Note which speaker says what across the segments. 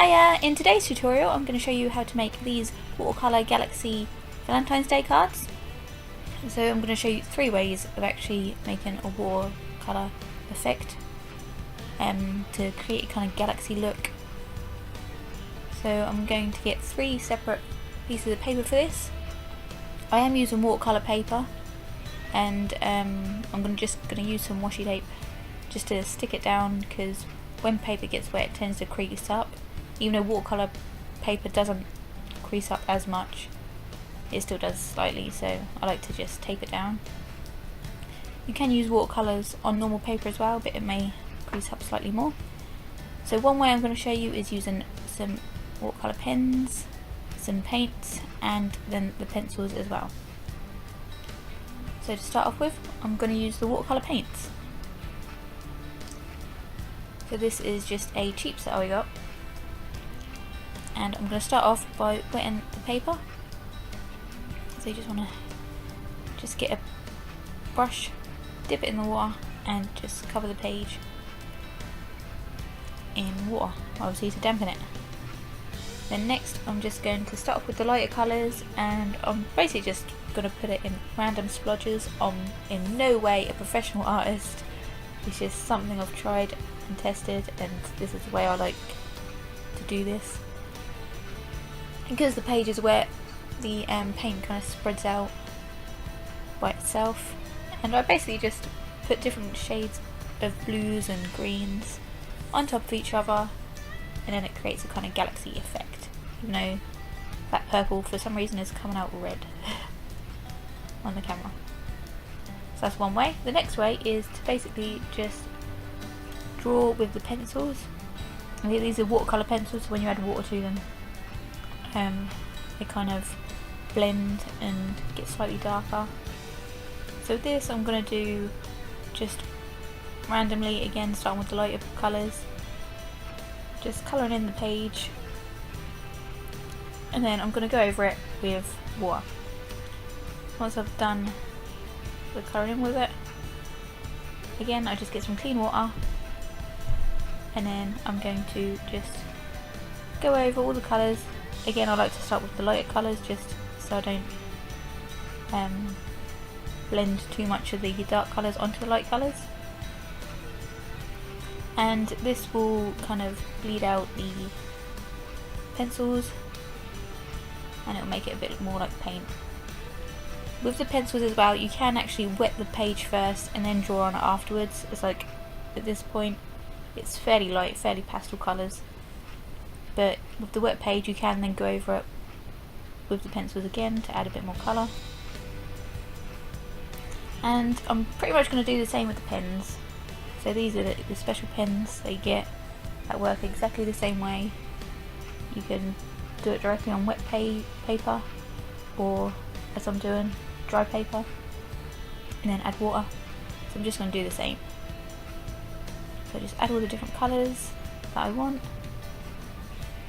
Speaker 1: Hiya! In today's tutorial I'm going to show you how to make these Watercolour Galaxy Valentine's Day cards. So I'm going to show you 3 ways of actually making a watercolour effect to create a kind of galaxy look. So I'm going to get 3 separate pieces of paper for this. I am using watercolour paper, and I'm just going to use some washi tape just to stick it down, because when paper gets wet it tends to crease up. Even though watercolour paper doesn't crease up as much, it still does slightly, so I like to just tape it down. You can use watercolours on normal paper as well, but it may crease up slightly more. So one way I'm going to show you is using some watercolour pens, some paints, and then the pencils as well. So to start off with, I'm going to use the watercolour paints. So this is just a cheap set I got. And I'm going to start off by wetting the paper. So you just want to get a brush, dip it in the water, and just cover the page in water, obviously to dampen it. Then next I'm just going to start off with the lighter colours, and I'm basically just going to put it in random splodges. I'm in no way a professional artist, it's just something I've tried and tested, and this is the way I like to do this. Because the page is wet, the paint kind of spreads out by itself, and I basically just put different shades of blues and greens on top of each other, and then it creates a kind of galaxy effect, even though that purple for some reason is coming out red on the camera. So that's one way. The next way is to basically just draw with the pencils. And these are watercolour pencils, so when you add water to them, they kind of blend and get slightly darker. So this I'm going to do just randomly, again starting with the lighter colours, just colouring in the page, and then I'm going to go over it with water. Once I've done the colouring in with it, again I just get some clean water, and then I'm going to just go over all the colours. Again, I like to start with the lighter colours just so I don't blend too much of the dark colours onto the light colours. And this will kind of bleed out the pencils, and it will make it a bit more like paint. With the pencils as well, you can actually wet the page first and then draw on it afterwards. It's like, at this point, it's fairly light, fairly pastel colours. But with the wet page you can then go over it with the pencils again to add a bit more colour. And I'm pretty much going to do the same with the pens. So these are the special pens that you get that work exactly the same way. You can do it directly on wet paper, or as I'm doing, dry paper, and then add water. So I'm just going to do the same. So just add all the different colours that I want.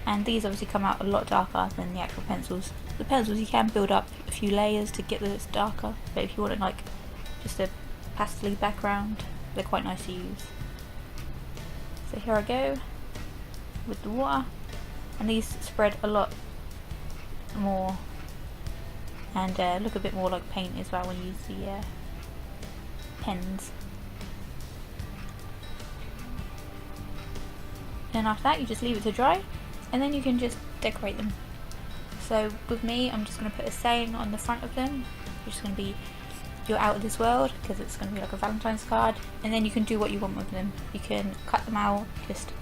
Speaker 1: And these obviously come out a lot darker than the actual pencils. The pencils you can build up a few layers to get this darker, but if you want it like just a pastel background, they're quite nice to use. So here I go with the water, and these spread a lot more and look a bit more like paint as well when you use the pens. And after that you just leave it to dry, and then you can just decorate them. So with me, I'm just going to put a saying on the front of them, which is going to be "You're out of this world," because it's going to be like a Valentine's card. And then you can do what you want with them. You can cut them out just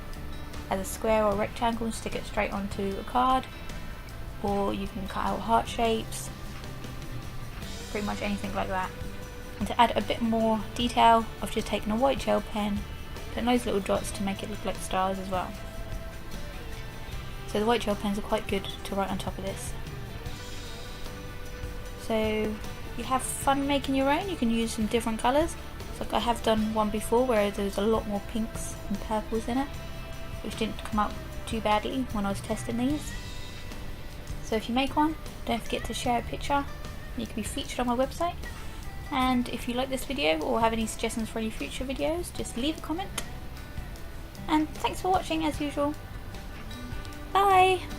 Speaker 1: as a square or a rectangle and stick it straight onto a card, or you can cut out heart shapes, pretty much anything like that. And to add a bit more detail, I've just taken a white gel pen, put those little dots to make it look like stars as well. So the white gel pens are quite good to write on top of this. So you have fun making your own. You can use some different colours. So like I have done one before where there's a lot more pinks and purples in it, which didn't come out too badly when I was testing these. So if you make one, don't forget to share a picture. You can be featured on my website. And if you like this video or have any suggestions for any future videos, just leave a comment. And thanks for watching as usual. Bye!